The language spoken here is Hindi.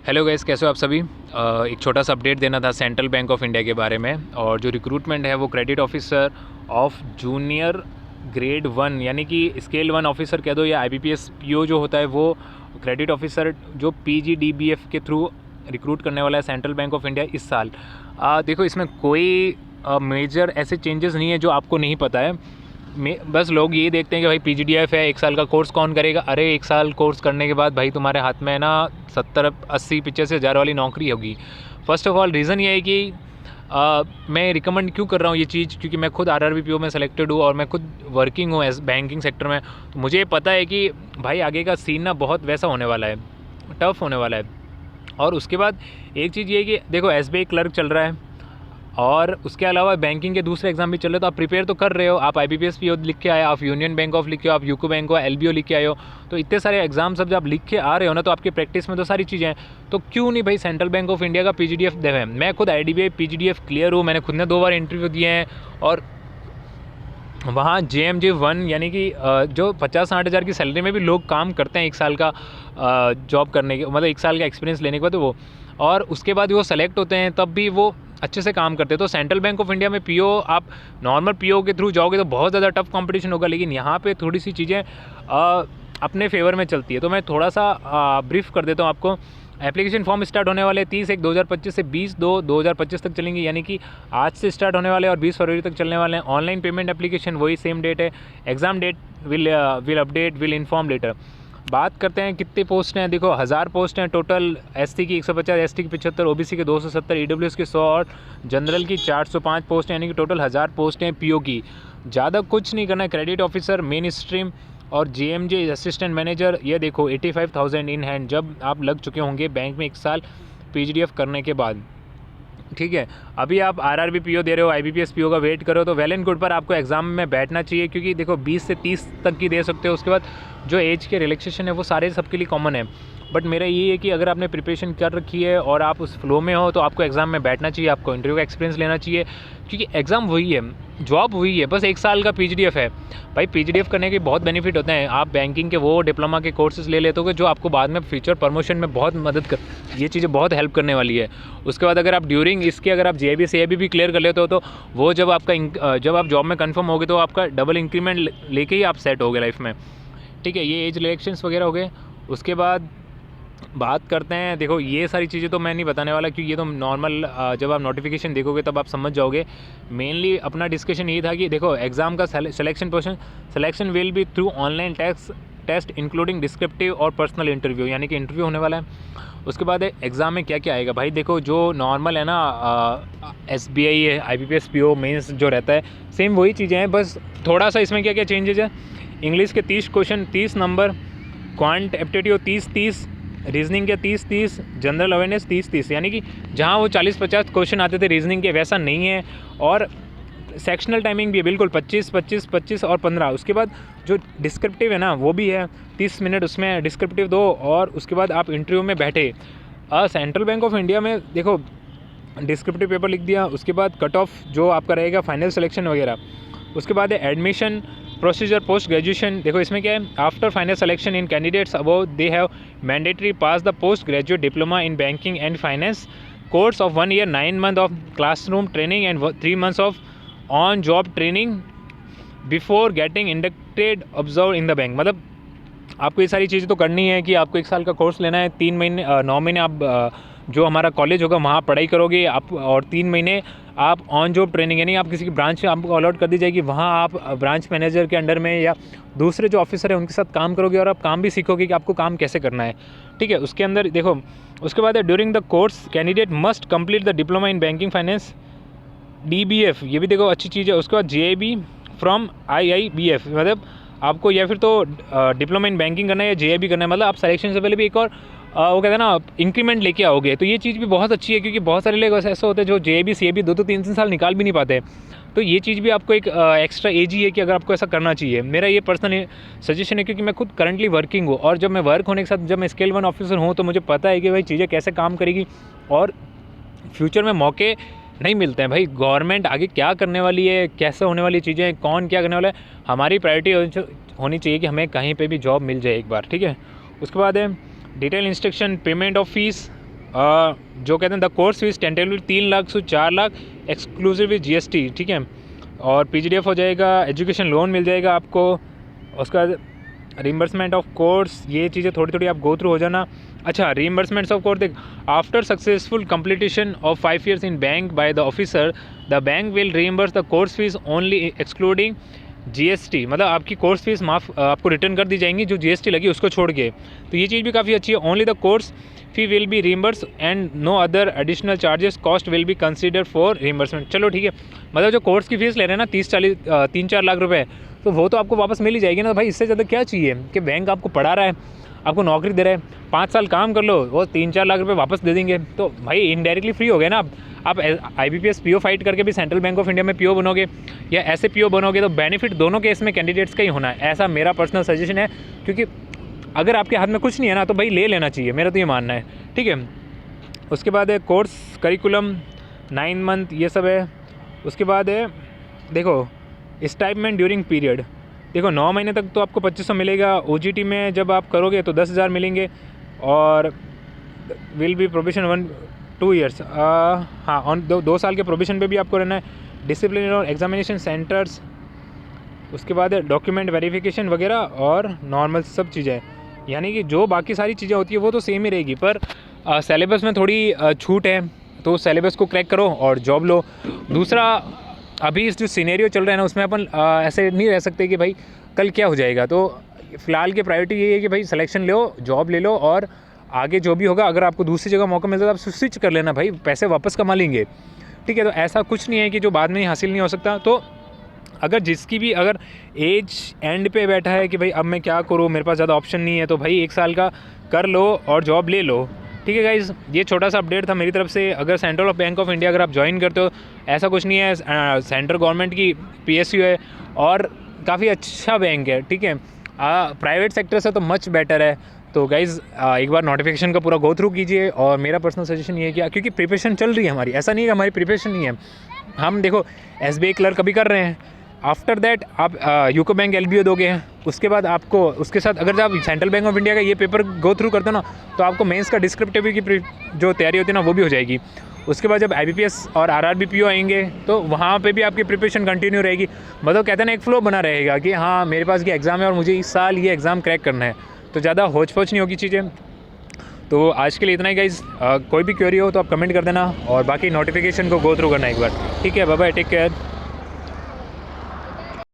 हेलो गाइस, कैसे हो आप सभी। एक छोटा सा अपडेट देना था सेंट्रल बैंक ऑफ इंडिया के बारे में। और जो रिक्रूटमेंट है वो credit officer of junior grade 1 यानी कि स्केल 1 ऑफिसर कह दो, या IBPS PO जो होता है वो क्रेडिट ऑफिसर जो PGDBF के थ्रू रिक्रूट करने वाला है सेंट्रल बैंक ऑफ इंडिया इस साल। देखो, इसमें कोई मेजर ऐसे चेंजेस नहीं है जो आपको नहीं पता है। बस लोग यही देखते हैं कि भाई PGDF है, 1 साल का कोर्स कौन करेगा। अरे 1 साल कोर्स करने के बाद भाई तुम्हारे हाथ में है ना 70-80-85 हज़ार वाली नौकरी होगी। फ़र्स्ट ऑफ ऑल रीज़न ये है कि मैं रिकमेंड क्यों कर रहा हूँ ये चीज़, क्योंकि मैं खुद RRB PO में सेलेक्टेड हूँ और मैं खुद वर्किंग हूँ एज बैंकिंग सेक्टर में। तो मुझे पता है कि भाई आगे का सीन ना बहुत वैसा होने वाला है, टफ़ होने वाला है। और उसके बाद एक चीज़ ये है कि देखो SBI क्लर्क चल रहा है और उसके अलावा बैंकिंग के दूसरे एग्जाम भी चल रहे हैं, तो आप प्रिपेयर तो कर रहे हो। आप IBPS PO लिख के आए, आप यूनियन बैंक ऑफ लिख के हो, आप यूको बैंक हो, LBO लिख के आए हो। तो इतने सारे एग्जाम सब जब आप लिख के आ रहे हो ना, तो आपकी प्रैक्टिस में तो सारी चीज़ें हैं। तो क्यों नहीं भाई सेंट्रल बैंक ऑफ इंडिया का PGDF दें। मैं खुद IDBI PGDF क्लियर हूँ, मैंने खुद ने 2 बार इंटरव्यू दिए हैं। और वहाँ JMJ1 यानी कि जो 50-60 हज़ार की सैलरी में भी लोग काम करते हैं 1 साल का जॉब करने के, मतलब 1 साल का एक्सपीरियंस लेने के बाद वो, और उसके बाद वो सेलेक्ट होते हैं तब भी वो अच्छे से काम करते हैं। तो सेंट्रल बैंक ऑफ इंडिया में PO आप नॉर्मल PO के थ्रू जाओगे तो बहुत ज़्यादा टफ कंपटीशन होगा, लेकिन यहाँ पे थोड़ी सी चीज़ें अपने फेवर में चलती है। तो मैं थोड़ा सा ब्रीफ कर देता हूँ आपको। एप्लीकेशन फॉर्म स्टार्ट होने वाले 30/1/2025 से 20/2/2025 तक चलेंगे, यानी कि आज से स्टार्ट होने वाले और 20 फरवरी तक चलने वाले हैं। ऑनलाइन पेमेंट एप्लीकेशन वही सेम डेट है। Exam date will update, will inform later. बात करते हैं कितनी पोस्ट हैं। देखो 1000 पोस्ट हैं टोटल। SC की 150, ST की 75, OBC के 270, EWS की 100 और जनरल की 405 पोस्ट हैं, यानी कि टोटल 1000 पोस्ट हैं PO की। ज़्यादा कुछ नहीं करना है। क्रेडिट ऑफिसर मेन स्ट्रीम और JMJ असिस्टेंट मैनेजर, ये देखो 85,000 इन हैंड जब आप लग चुके होंगे बैंक में 1 साल PGDF करने के बाद। ठीक है, अभी आप RRB PO दे रहे हो, IBPS PO का वेट करो, तो वेल एंड गुड, पर आपको एग्ज़ाम में बैठना चाहिए, क्योंकि देखो 20 से 30 तक की दे सकते हो। उसके बाद जो एज के रिलैक्सेशन है वो सारे सबके लिए कॉमन है। बट मेरा ये है कि अगर आपने प्रिपरेशन कर रखी है और आप उस फ्लो में हो तो आपको एग्ज़ाम में बैठना चाहिए, आपको इंटरव्यू का एक्सपीरियंस लेना चाहिए, क्योंकि एग्ज़ाम वही है, जॉब वही है, बस 1 साल का PGDF है। भाई PGDF करने के बहुत बेनिफिट होते हैं। आप बैंकिंग के वो डिप्लोमा के कोर्सेज ले लेते हो जो आपको बाद में फ्यूचर प्रमोशन में बहुत मदद कर, ये चीज़ें बहुत हेल्प करने वाली है। उसके बाद अगर आप ड्यूरिंग इसके अगर आप JIB CIB भी क्लियर कर लेते हो तो वो जब आप जॉब में कंफर्म होगे तो आपका डबल इंक्रीमेंट लेके ही आप सेट होगे लाइफ में। ठीक है, ये एज रिलेक्शंस वगैरह हो गए। उसके बाद बात करते हैं, देखो ये सारी चीज़ें तो मैं नहीं बताने वाला, क्योंकि ये तो नॉर्मल जब आप नोटिफिकेशन देखोगे तब आप समझ जाओगे। मेनली अपना डिस्कशन ये था कि देखो एग्ज़ाम का selection will be through online test including descriptive और पर्सनल इंटरव्यू, यानी कि इंटरव्यू होने वाला है। उसके बाद एग्ज़ाम में क्या क्या आएगा भाई, देखो जो नॉर्मल है ना SBI है, IBPS PO मेंस जो रहता है सेम वही चीज़ें हैं, बस थोड़ा सा इसमें क्या क्या चेंजेस है। इंग्लिश के 30 question 30 number, quant aptitude 30-30, reasoning के 30-30, जनरल अवेयरनेस 30-30, यानी कि जहाँ वो 40-50 क्वेश्चन आते थे रीजनिंग के वैसा नहीं है। और सेक्शनल टाइमिंग भी है बिल्कुल 25-25-25 और 15। उसके बाद जो डिस्क्रिप्टिव है ना वो भी है 30 मिनट, उसमें डिस्क्रिप्टिव दो और उसके बाद आप इंटरव्यू में बैठे। सेंट्रल बैंक ऑफ इंडिया में देखो डिस्क्रिप्टिव पेपर लिख दिया, उसके बाद कट ऑफ जो आपका रहेगा फाइनल सिलेक्शन वगैरह। उसके बाद है एडमिशन प्रोसीजर पोस्ट ग्रेजुएशन। देखो इसमें क्या है, after final selection in candidates above they have mandatory pass the post graduate diploma in banking and finance course of 1 year 9 month of classroom training and 3 months of on job training before getting inducted observe in the bank. मतलब आपको ये सारी चीज़ें तो करनी है कि आपको 1 साल का कोर्स लेना है, 3 महीने 9 महीने आप जो हमारा कॉलेज होगा वहाँ पढ़ाई करोगे आप, और 3 महीने आप ऑन जॉब ट्रेनिंग, यानी आप किसी की ब्रांच में आपको अलॉट कर दी जाएगी, वहाँ आप ब्रांच मैनेजर के अंडर में या दूसरे जो ऑफिसर है उनके साथ काम करोगे और आप काम भी सीखोगे कि आपको काम कैसे करना है। ठीक है, उसके अंदर देखो उसके बाद है during the course candidate must complete the diploma in banking finance DBF, ये भी देखो अच्छी चीज़ है। उसके बाद JIB फ्रॉम IIBF, मतलब आपको या फिर तो डिप्लोमा इन बैंकिंग करना है या JIB करना है, मतलब आप सिलेक्शन से पहले भी एक और वो कहते हैं ना इंक्रीमेंट लेके आओगे। तो ये चीज़ भी बहुत अच्छी है, क्योंकि बहुत सारे लोग ऐसे होते हैं जो JIB CIB 2-3 साल निकाल भी नहीं पाते। तो ये चीज़ भी आपको एक एक्स्ट्रा एज ही है कि अगर आपको ऐसा करना चाहिए। मेरा ये पर्सनल सजेशन है, क्योंकि मैं खुद करंटली वर्किंग हूँ और जब मैं वर्क होने के साथ जब मैं स्केल 1 ऑफिसर हूँ तो मुझे पता है कि भाई चीज़ें कैसे काम करेगी और फ्यूचर में मौके नहीं मिलते हैं। भाई गवर्नमेंट आगे क्या करने वाली है, कैसे होने वाली चीज़ें, कौन क्या करने वाला है, हमारी प्रायोरिटी होनी चाहिए कि हमें कहीं पे भी जॉब मिल जाए एक बार। ठीक है, उसके बाद है detail instruction payment of fees जो कहते हैं the course fees tentatively 3 lakh से 4 लाख एक्सक्लूसिव विद GST, ठीक है। और PGDF हो जाएगा, एजुकेशन लोन मिल जाएगा आपको, उसका रिम्बर्समेंट ऑफ कोर्स, ये चीज़ें थोड़ी थोड़ी आप गो थ्रू हो जाना। अच्छा, रिम्बर्समेंट्स ऑफ कोर्स देख, after successful completion of 5 years in bank by the officer the bank will reimburse the course fees only excluding GST, मतलब आपकी कोर्स फीस आपको रिटर्न कर दी जाएंगी जो GST लगी उसको छोड़ के। तो ये चीज़ भी काफ़ी अच्छी है। Only the course fee will be reimburse and no other additional charges cost will be consider for reimbursement. चलो ठीक है, मतलब जो कोर्स की फीस ले रहे हैं ना 3-4 लाख रुपए, तो वो तो आपको वापस मिल ही जाएगी ना भाई। इससे ज़्यादा क्या चाहिए कि बैंक आपको पढ़ा रहा है, आपको नौकरी दे रहा है, 5 साल काम कर लो, वो 3-4 लाख रुपए वापस दे देंगे, तो भाई इनडायरेक्टली फ्री हो गए ना आप IBPS PO फाइट करके भी सेंट्रल बैंक ऑफ इंडिया में PO बनोगे या ऐसे PO बनोगे, तो बेनिफिट दोनों केस में कैंडिडेट्स का ही होना है, ऐसा मेरा पर्सनल सजेशन है। क्योंकि अगर आपके हाथ में कुछ नहीं है ना, तो भाई ले लेना चाहिए, मेरा तो ये मानना है, ठीक है। उसके बाद है कोर्स करिकुलम 9 month, ये सब है। उसके बाद है देखो स्टाइपमेंट ड्यूरिंग पीरियड, देखो 9 महीने तक तो आपको 2500 मिलेगा। OGT में जब आप करोगे तो 10,000 मिलेंगे। और विल बी प्रोबेशन 1-2 years, हाँ ऑन 2 साल के प्रोबेशन पे भी आपको रहना है। डिसिप्लिन और एग्जामिनेशन सेंटर्स, उसके बाद है डॉक्यूमेंट वेरिफिकेशन वगैरह और नॉर्मल सब चीज़ें, यानी कि जो बाकी सारी चीज़ें होती है वो तो सेम ही रहेगी, पर सिलेबस में थोड़ी छूट है, तो सिलेबस को क्रैक करो और जॉब लो। दूसरा, अभी इस जो सिनेरियो चल रहा है ना, उसमें अपन ऐसे नहीं रह सकते कि भाई कल क्या हो जाएगा। तो फ़िलहाल की प्रायोरिटी यही है कि भाई सिलेक्शन लो, जॉब ले लो, और आगे जो भी होगा अगर आपको दूसरी जगह मौका मिलता है तो आप स्विच कर लेना भाई, पैसे वापस कमा लेंगे, ठीक है। तो ऐसा कुछ नहीं है कि जो बाद में हासिल नहीं हो सकता। तो अगर जिसकी भी अगर एज एंड पे बैठा है कि भाई अब मैं क्या करूँ, मेरे पास ज़्यादा ऑप्शन नहीं है, तो भाई 1 साल का कर लो और जॉब ले लो, ठीक है गाइज़। ये छोटा सा अपडेट था मेरी तरफ से। अगर सेंट्रल बैंक ऑफ इंडिया अगर आप ज्वाइन करते हो, ऐसा कुछ नहीं है, सेंट्रल गवर्नमेंट की PSU है और काफ़ी अच्छा बैंक है, ठीक है। प्राइवेट सेक्टर से तो मच बेटर है। तो गाइज़ एक बार नोटिफिकेशन का पूरा गो थ्रू कीजिए। और मेरा पर्सनल सजेशन ये है कि क्योंकि प्रिपरेशन चल रही है हमारी, ऐसा नहीं है कि हमारी प्रिपरेशन नहीं है, हम देखो SBI क्लर्क अभी कर रहे हैं, आफ्टर दैट आप यूको बैंक LBO दोगे, उसके बाद आपको उसके साथ अगर आप सेंट्रल बैंक ऑफ इंडिया का ये पेपर गो थ्रू करते हो ना, तो आपको मेंस का डिस्क्रिप्टिव की जो तैयारी होती है ना वो भी हो जाएगी। उसके बाद जब IBPS और RRB PO आएंगे तो वहाँ पे भी आपकी प्रिपरेशन कंटिन्यू रहेगी। मतलब कहते हैं ना, एक फ्लो बना रहेगा कि हाँ मेरे पास ये एग्ज़ाम है और मुझे इस साल ये एग्ज़ाम क्रैक करना है, तो ज़्यादा होच पोच नहीं होगी चीज़ें। तो आज के लिए इतना ही गाइज़। कोई भी क्वेरी हो तो आप कमेंट कर देना, और बाकी नोटिफिकेशन को गो थ्रू करना एक बार, ठीक है। Bye bye, take care.